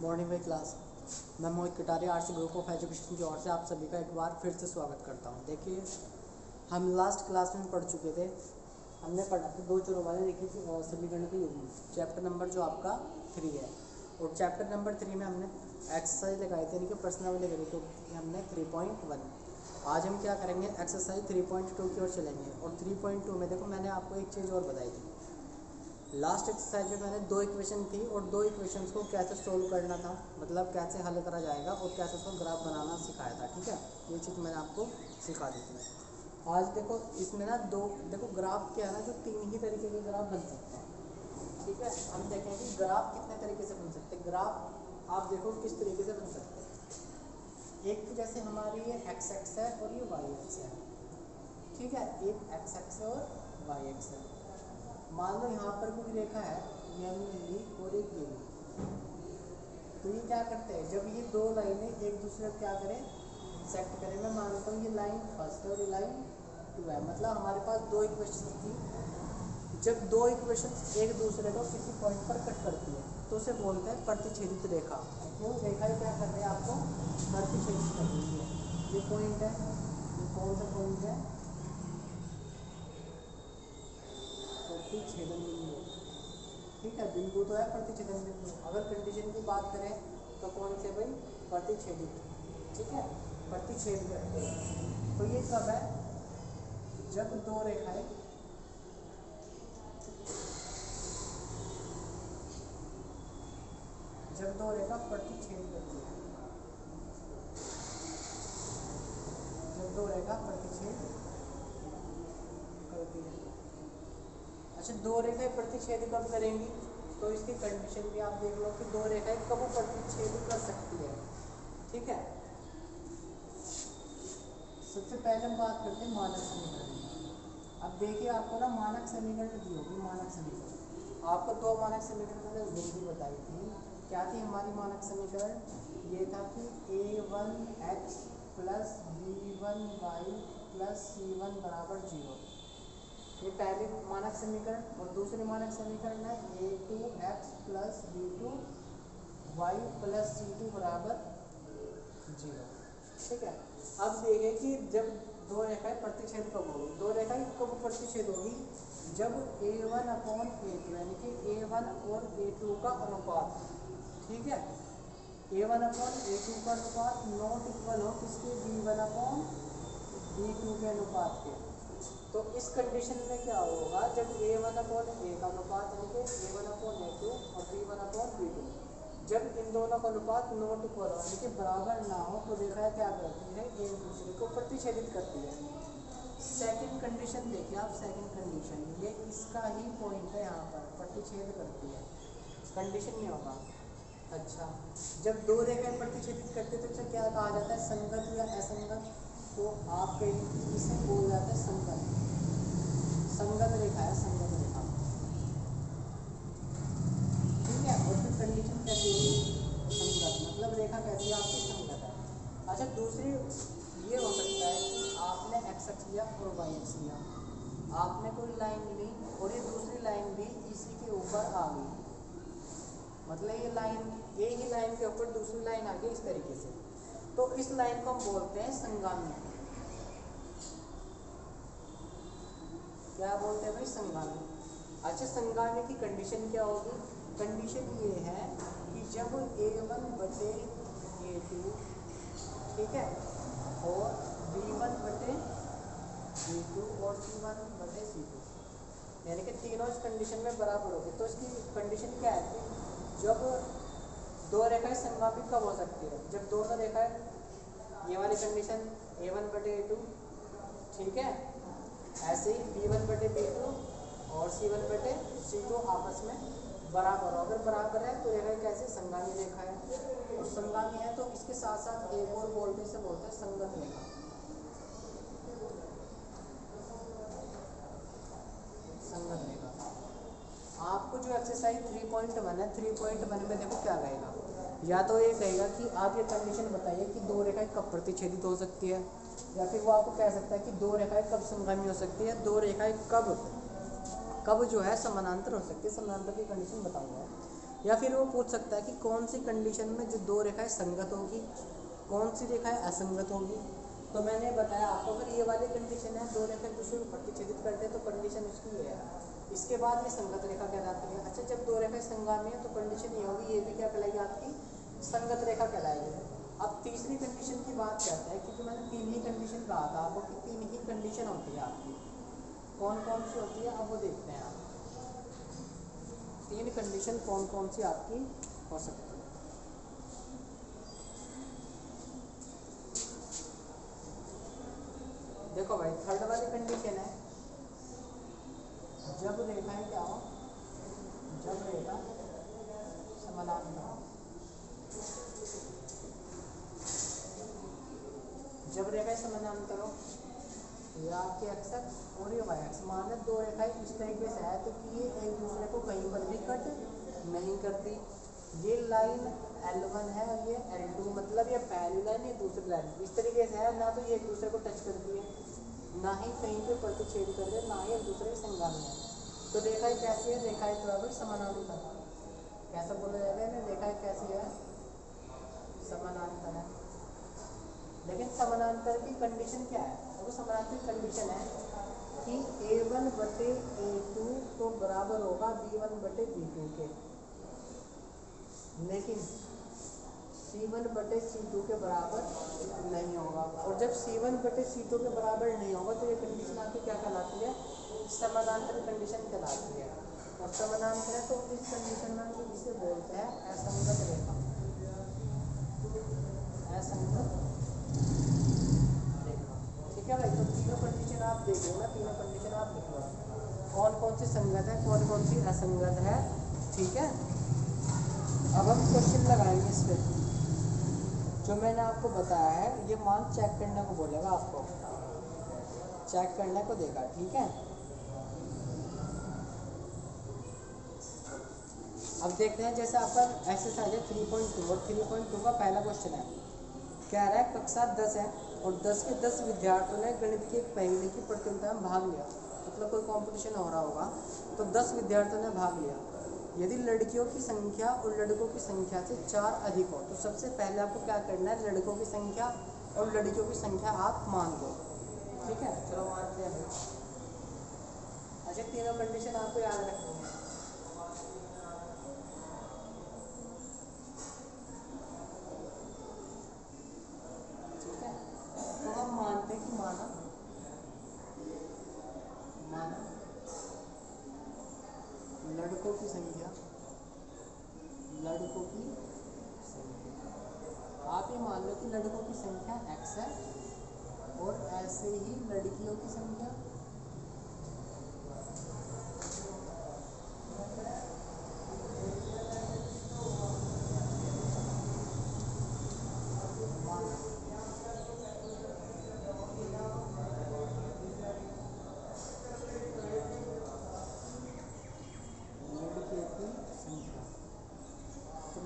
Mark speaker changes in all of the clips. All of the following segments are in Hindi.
Speaker 1: मॉर्निंग वाई क्लास। मैं Mohit Kataria arts group of education की ओर से आप सभी का एक बार फिर से स्वागत करता हूं। देखिए, हम लास्ट क्लास में पढ़ चुके थे। हमने पढ़ा था दो चरों वाले देखिए समीकरण के युग्म, चैप्टर नंबर जो आपका 3 है। और चैप्टर नंबर 3 में हमने एक्सरसाइज लगाई थी, यानी कि प्रश्नावली करी, तो हमने 3.1। आज हम क्या करेंगे, एक्सरसाइज 3.2 की ओर चलेंगे। और 3.2 में देखो, मैंने आपको एक चीज़ और बताई थी। लास्ट एक्सरसाइज में मैंने दो इक्वेशन थी और दो इक्वेशंस को कैसे सोल्व करना था, मतलब कैसे हल करा जाएगा और कैसे उसको ग्राफ बनाना सिखाया था। ठीक है, ये चीज़ मैंने आपको सिखा दी थी। आज देखो, इसमें ना दो, देखो ग्राफ क्या है ना, जो तीन ही तरीके के ग्राफ बन सकते हैं। ठीक है, हम देखें कि ग्राफ कितने तरीके से बन सकते हैं। ग्राफ आप देखो किस तरीके से बन सकते हैं। एक तो जैसे हमारी ये एक्स एक्स है और ये वाई एक्स है। ठीक है, एक एक्स एक्स है और वाई एक्स है। मान लो यहाँ पर कोई रेखा है, ये हमने ली और एक ये ली। तो ये क्या करते हैं, जब ये दो लाइनें एक दूसरे को क्या करें, सेक्ट करें। मैं मानता हूँ ये लाइन फर्स्ट है और ये लाइन 2 है। मतलब हमारे पास दो इक्वेशन थी। जब दो इक्वेशन एक दूसरे को किसी पॉइंट पर कट करती है तो उसे बोलते हैं प्रतिच्छेदित रेखा। क्यों, रेखा क्या कर रही है, आपको प्रतिच्छेदित कर रही है। ये पॉइंट है, ये कौन सा पॉइंट है, प्रतिच्छेदन बिंदु। ठीक है, बिंदु तो है प्रतिच्छेदन बिंदु। अगर कंडीशन की बात करें तो कौन से भाई, प्रतिच्छेदित। ठीक है, प्रतिच्छेद करते हैं। तो ये कब है, जब दो रेखाएं प्रतिच्छेद करती है। जब दो रेखा प्रतिच्छेद करती है। अच्छा, दो रेखाएं प्रतिच्छेद कब करेंगी, तो इसकी कंडीशन भी आप देख लो कि दो रेखाएं कब प्रतिच्छेद कर सकती है। ठीक है, सबसे पहले हम बात करते हैं मानक समीकरण। अब देखिए, आपको ना मानक समीकरण दी होगी। मानक समीकरण आपको दो मानक समीकरण मैंने उस दिन भी बताई थी। क्या थी हमारी मानक समीकरण, ये था कि a1x plus b1y plus c1 बराबर 0। ये पहले मानक समीकरण। और दूसरी मानक समीकरण है a2x plus b2y plus c2 बराबर 0। ठीक है, अब देखिए कि जब दो रेखाएं प्रतिच्छेद कब होगी, दो रेखाएं कब प्रतिच्छेद होगी, जब a1/a2 यानी कि a1 और a2 का अनुपात। ठीक है, a1/a2 का अनुपात नॉट इक्वल हो किसके, b1/b2 के अनुपात के। तो इस कंडीशन में क्या होगा, जब a1/a का अनुपात यानी कि a1/a2 और b1/b2, जब इन दोनों का अनुपात नॉट इक्वल हो यानी कि बराबर ना हो, तो रेखाएं क्या करती है, एक दूसरे को प्रतिच्छेदित करती है। सेकंड कंडीशन देखिए आप, सेकंड कंडीशन ये इसका ही पॉइंट है, यहाँ पर प्रतिच्छेद करती है। कंडीशन में होगा, अच्छा जब दो रेखाएं प्रतिच्छेदित करते तो इसे क्या कहा जाता है, संगत या असंगत। तो आप कहेंगे इसे बोल जाते हैं संगत। संगत रेखा है, संगत रेखा। ठीक है, और फिर कंडीशन कैसी होगी, संगत, मतलब रेखा कैसी है आपकी, संगत है। अच्छा, दूसरी ये हो सकता है कि आपने एक्स अक्ष लिया और वाई अक्ष लिया, आपने कोई लाइन ली और ये दूसरी लाइन भी इसी के ऊपर आ गई। मतलब ये लाइन, एक ही लाइन के ऊपर दूसरी लाइन आ गई इस तरीके से, तो इस लाइन को हम बोलते हैं संगामी। क्या बोलते हैं भाई, संगामी। अच्छा, संगामी की कंडीशन क्या होगी, कंडीशन ये है कि जब a1/a2, ठीक है, और b1/b2 और c1/c2, यानी कि तीनों इस कंडीशन में बराबर होगी। तो इसकी कंडीशन क्या है, जब दो रेखाएं संगामी कब हो सकती है, जब दोनों रेखाएं, ये वाली कंडीशन a1/a2, ठीक है, ऐसे ही b1/b2 और c1/c2 आपस में बराबर हो। अगर बराबर है तो रेखा कैसे, संगामी रेखा है। और संगामी है तो इसके साथ साथ एक और बोलते से बोलते हैं संगत रेखा। संगत रेखा। आपको जो एक्सरसाइज 3.1 है, 3.1 में देखो क्या कहेगा, या तो ये कहेगा कि आप ये कंडीशन बताइए कि दो रेखाएं कब प्रतिच्छेदित हो सकती है, या फिर वो आपको कह सकता है कि दो रेखाएं कब संगामी हो सकती है, दो रेखाएं कब जो है समानांतर हो सकती है। समानांतर की कंडीशन बताऊंगा। या फिर वो पूछ सकता है कि कौन सी कंडीशन में जो दो रेखाएं संगत होगी, कौन सी रेखाएं असंगत होगी। तो मैंने बताया आपको, अगर ये वाली कंडीशन है, दो रेखा दूसरे को प्रतिच्छेदित करते हैं तो कंडीशन उसकी ये है। इसके बाद ये संगत रेखा कहलाती है। अच्छा, जब दो रेखाएं संगामी है तो कंडीशन ये होगी, ये भी क्या कहलाएगी आपकी संगत रेखा कहलाएगी। अब तीसरी कंडीशन की बात करते हैं, क्योंकि मैंने तीन ही कंडीशन कहा था आपको कि तीन ही कंडीशन होती है आपकी। कौन कौन सी होती है अब वो देखते हैं आप। तीन कंडीशन कौन कौन सी आपकी हो सकती है। देखो भाई, थर्ड वाली कंडीशन है, जब रेखाएं क्या हो, जब रेखा समानांतर हो, जब रेखाएं समानांतर हो, ये आपके एक्स और ये वाई एक्स, मान लो दो रेखाएं इस तरीके से है तो कि ये एक दूसरे को कहीं पर भी कट नहीं करती। ये लाइन L1 है और ये L2, मतलब ये पहली लाइन ये दूसरी लाइन इस तरीके से है, ना तो ये एक दूसरे को टच करती है, ना ही कहीं पे प्रतिच्छेद कर रहे, ना ही एक दूसरे के संगामी है। तो रेखाएं कैसी है, रेखाएं तो है भाई समानांतर। कैसा बोला जाएगा इन्हें, रेखाएं कैसी है, समानांतर है। लेकिन समानांतर की कंडीशन क्या है, वो समानांतर की कंडीशन है कि A1 बटे A2 तो बराबर होगा B1 बटे B2 के, लेकिन C1 बटे C2 के बराबर नहीं होगा। और जब C1 बटे C2 के बराबर नहीं होगा तो ये कंडीशन आपकी क्या कहलाती है, समानांतर कंडीशन कहलाती है। और समानांतर है तो इस कंडीशन में इसे बोलते हैं असंगत रेखा, असंगत रेखा। ठीक है भाई, तो तीनों कंडीशन आप देख लो ना, तीनों कंडीशन आप लिख लो, कौन कौन सी संगत है, कौन कौन सी असंगत है। ठीक है, अब हम क्वेश्चन लगाएंगे इस पर। जो मैंने आपको बताया है ये मान चेक करने को बोलेगा, आपको चेक करने को देगा। ठीक है, अब देखते हैं, जैसे आपका एक्सरसाइज है 3.2 और 3.2 का पहला क्वेश्चन है, कह रहा है कक्षा 10 है और 10 के 10 विद्यार्थियों ने गणित की एक पहेली की प्रतियोगिता में भाग लिया। मतलब कोई कंपटीशन हो रहा होगा तो 10 विद्यार्थियों ने भाग लिया। यदि लड़कियों की संख्या और लड़कों की संख्या से 4 अधिक हो तो सबसे पहले आपको क्या करना है, लड़कों की संख्या और लड़कियों की संख्या आप मान लो। ठीक है, चलो मानते हैं। अच्छा, तीनों कंडीशन आपको याद रखनी है। ठीक है, तो हम मानते हैं कि माना लड़कों की संख्या, लड़कों की संख्या, आप ये मान लो कि लड़कों की संख्या x है और ऐसे ही लड़कियों की संख्या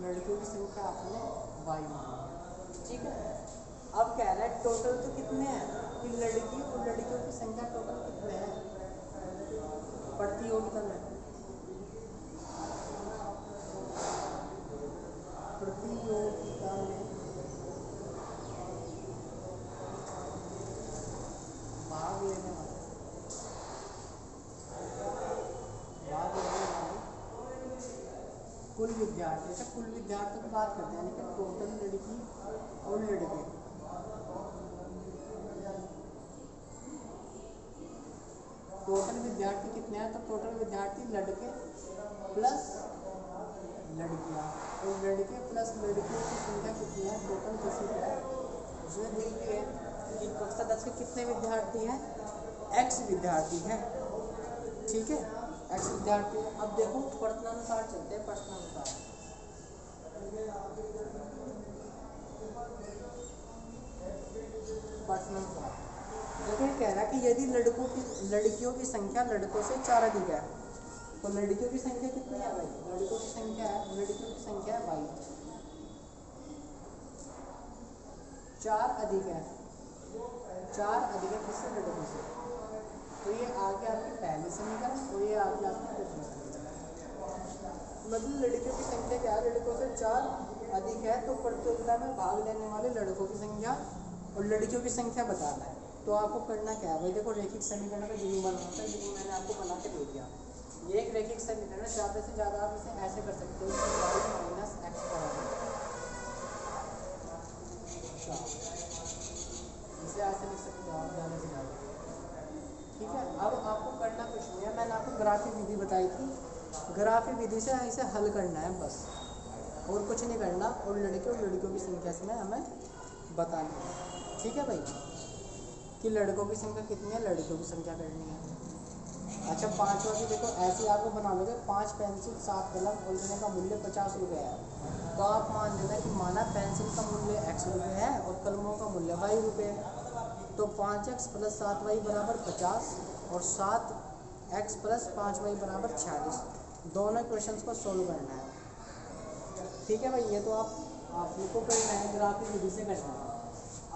Speaker 1: लड़कियों की संख्या आपने y मानी। ठीक है, अब कह रहा है टोटल तो कितने हैं, कि लड़की और लड़कियों की संख्या टोटल कितने हैं प्रतियोगिता में, प्रतियोगिता में भाग लेने वाले कुल विद्यार्थी। अच्छा, कुल विद्यार्थियों की बात करते हैं, लेकिन टोटल लड़की और लड़के, टोटल विद्यार्थी कितने हैं, तो टोटल विद्यार्थी लड़के प्लस लड़कियाँ, और लड़के प्लस लड़कियों की संख्या कितनी है, टोटल 10 है। उसमें दी हुई है कि कक्षा 10 के कितने विद्यार्थी हैं, x विद्यार्थी हैं। ठीक है, x विद्यार्थी। अब देखो प्रश्नानुसार चलते हैं, प्रश्नानुसार। प्रश्नानुसार देखो, ये कह रहा है कि यदि लड़कियों की संख्या लड़कों से 4 अधिक है तो लड़कियों की संख्या कितनी है भाई, लड़कों की संख्या है, लड़कियों की संख्या है 22, 4 अधिक है, 4 अधिक है किससे, लड़कों से। तो ये आ गया आपकी पहली समीकरण और ये आ गया आपकी दूसरी समीकरण। मतलब लड़कियों की संख्या क्या है, लड़कों से 4 अधिक है तो प्रतियोगिता में भाग लेने वाले लड़कों की संख्या और लड़कियों की संख्या बताना है। तो आपको करना क्या है भाई, देखो रेखिक समीकरण का जुगनू बनाना होता है, जुगनू मैंने आपको बना के दे दिया। ये एक रेखिक समीकरण है, ज़्यादा से ज़्यादा आप इसे ऐसे कर सकते हो कि y माइनस एक्स बराबर 4, इसे ऐसे लिख सकते हो आप ज़्यादा से ज़्यादा। ठीक है, अब आपको करना कुछ नहीं है, मैंने आपको ग्राफी विधि बताई थी, ग्राफी विधि से इसे हल करना है बस, और कुछ नहीं करना। और लड़कियों की संख्या से हमें बतानी है। ठीक है भाई, कि लड़कों की संख्या कितनी है, लड़कियों की संख्या करनी है। अच्छा, 5वां भी देखो ऐसे आपको बना लोगे, 5 पेंसिल 7 कलम और इनका मूल्य 50 रुपये है, तो आप मान लेना कि माना पेंसिल का मूल्य x रुपये है और कलमों का मूल्य y रुपये है। तो 5x + 7y = 50 और 7x + 5y = 46। दोनों क्वेश्चंस को सोल्व करना है। ठीक है भाई, ये तो आप लोग को करना है, ग्राफिक विधि से करना है।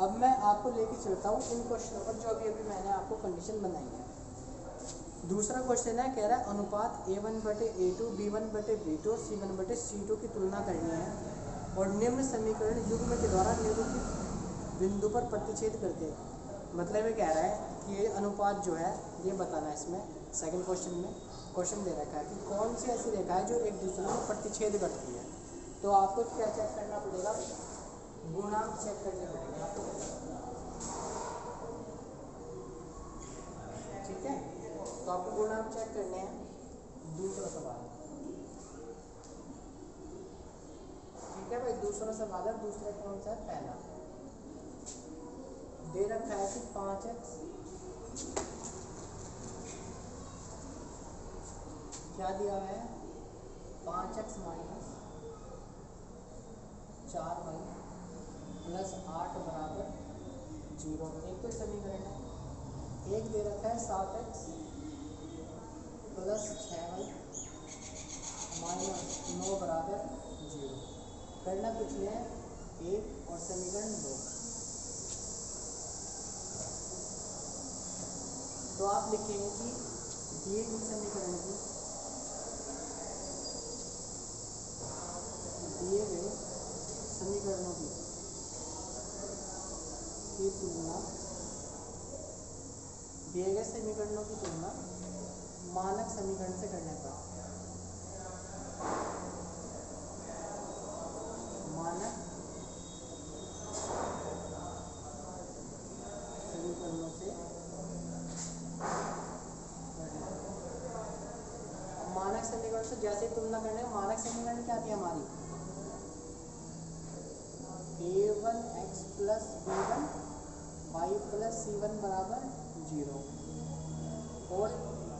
Speaker 1: अब मैं आपको लेके चलता हूँ इन क्वेश्चनों पर जो अभी मैंने आपको कंडीशन बनाई है। दूसरा क्वेश्चन है, कह रहा है अनुपात a1/a2 b1/b2 c1/c2 की तुलना करनी है और निम्न समीकरण युग्म के द्वारा निम्नलिखित बिंदु पर प्रतिच्छेद करते हैं। मतलब ये कह रहा है कि ये अनुपात जो है ये बताना है। इसमें सेकंड क्वेश्चन में क्वेश्चन दे रखा है कि कौन सी ऐसी रेखा है जो एक दूसरे को प्रतिच्छेद करती है। तो आपको क्या चेक करना पड़ेगा, गुणांक चेक करने पड़ेगा आपको। ठीक है, तो आपको गुणांक चेक करने हैं। दूसरा सवाल, ठीक है भाई, दूसरा सवाल है, दूसरा कौन सा है, पहला दे रखा है कि 5x क्या दिया है, 5x - 4y + 8 = 0। एक तो समीकरण है। एक दे रखा है 7x + 6y - 9 = 0। करना कुछ नहीं है, 1 और समीकरण 2। तो आप लिखेंगे कि दिए गए समीकरण की दिए गए समीकरणों की तुलना दिए गए समीकरणों की तुलना मानक समीकरण से करने पर मानक समीकरणों से मानक समीकरण से जैसे तुलना करने, मानक समीकरण क्या थी हमारी, a1x + b1 y + c1 = 0 और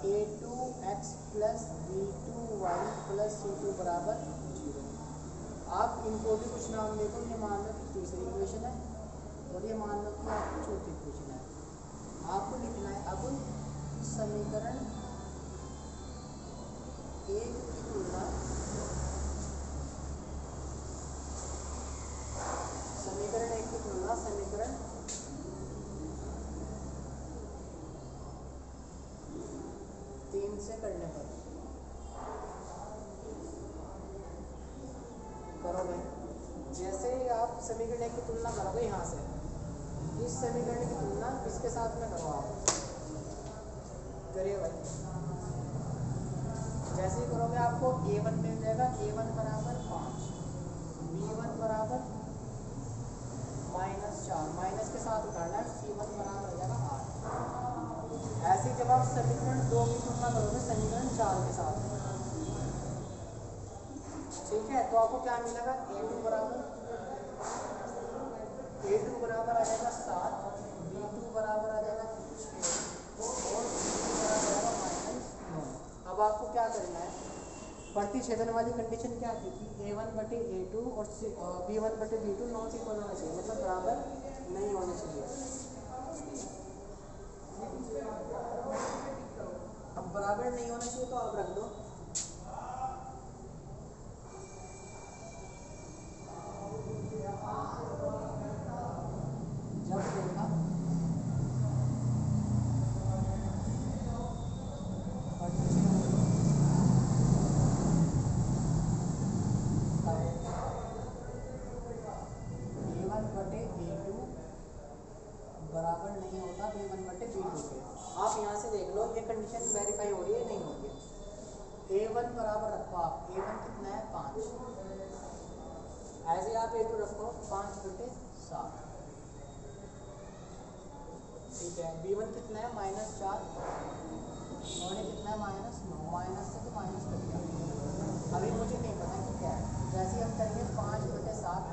Speaker 1: a2x + b2 y + c2 = 0। आप इनको भी कुछ नाम देखो, ये मान लो कि तीसरी इक्वेशन है और ये मान लो कि आपकी चौथी इक्वेशन है। आपको लिखना है अब समीकरण एक की तुलना समीकरण 3 से करने पर करो भाई। जैसे आप समीकरण 1 की तुलना करोगे यहाँ से, इस समीकरण की तुलना इसके साथ में करो, आप करिए भाई। जैसे ही करोगे आपको a1 मिल जाएगा, a1 = 5, b1 = -4, माइनस के साथ उठाना है, c1 बराबर हो जाएगा 8। ऐसे जब आप समीकरण 2 की तुलना करोगे समीकरण 4 के साथ, ठीक है, तो आपको क्या मिलेगा, a2 बराबर आ जाएगा 7, b2 बराबर आ जाएगा 6 और c2 बराबर आ जाएगा -9। अब आपको क्या करना है, प्रतिच्छेदन वाली कंडीशन क्या थी कि a1/a2 और b1/b2 नॉट इक्वल होना चाहिए, मतलब बराबर नहीं होने चाहिए। अब बराबर नहीं होना चाहिए तो आप रख दो। जब देखा कंडीशन वेरीफाई हो रही है नहीं हो रही है। A1 बराबर रखो आप, A1 कितना है 5, ऐसे आप A2 रखो 5/7, ठीक है। B1 कितना है -4 और ये कितना है -9, माइनस से तो माइनस कर दिया। अभी मुझे नहीं पता कि क्या है, जैसे ही हम करेंगे 5/7,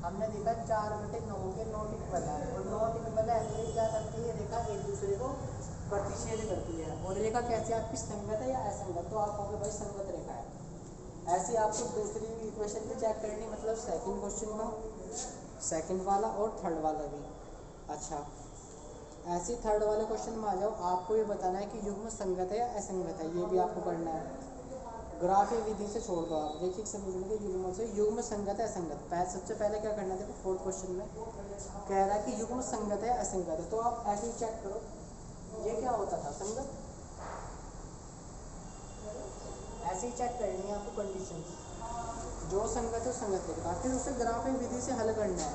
Speaker 1: हमने देखा 4/9 के नॉट इक्वल है, और नॉट इक्वल है तो ये क्या करती है, रेखा एक दूसरे को प्रतिच्छेद करती है। और रेखा कैसी आपकी संगत है या असंगत, तो आप कहोगे भाई संगत रेखा है। ऐसे आपको दूसरी इक्वेशन भी चेक करनी, मतलब सेकंड क्वेश्चन का, सेकंड वाला और थर्ड वाला भी। अच्छा, ऐसे ही थर्ड वाले क्वेश्चन में आ जाओ, आपको ये बताना है कि युग्म संगत है या असंगत है, ये भी आपको करना है। ग्राफीय विधि से छोड़ दो आप, देखिए समीकरण के युग्मों से युग्म संगत है असंगत। सबसे पहले क्या करना है, देखो फोर्थ क्वेश्चन में कह रहा है कि युग्म संगत है असंगत है, तो आप ऐसे ही चेक करो ये क्या होता था, संगत। ऐसे ही चेक करनी है आपको कंडीशन, जो संगत है संगत लिखा, फिर उसे ग्राफीय विधि से हल करना है।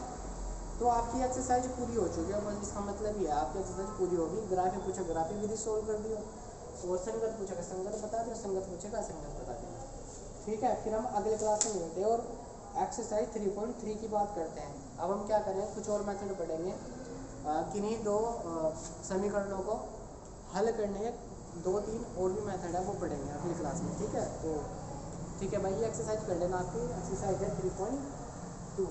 Speaker 1: तो आपकी एक्सरसाइज पूरी हो चुकी है, बस इसका मतलब ये है आपकी एक्सरसाइज पूरी होगी। ग्राफी पूछा ग्राफी विधि सोल्व कर दियो, और संगत पूछेगा संगत बता दियो, संगत पूछेगा असंगत बता देना, ठीक है। फिर हम अगले क्लास में मिलते हैं और एक्सरसाइज 3.3 की बात करते हैं। अब हम क्या करें, कुछ और मेथड पढ़ेंगे, किन्हीं दो समीकरणों को हल करने के 2-3 और भी मेथड है, वो पढ़ेंगे अगली क्लास में, ठीक है। तो ठीक है भाई, ये एक्सरसाइज कर लेना, आपकी एक्सरसाइज है 3.2।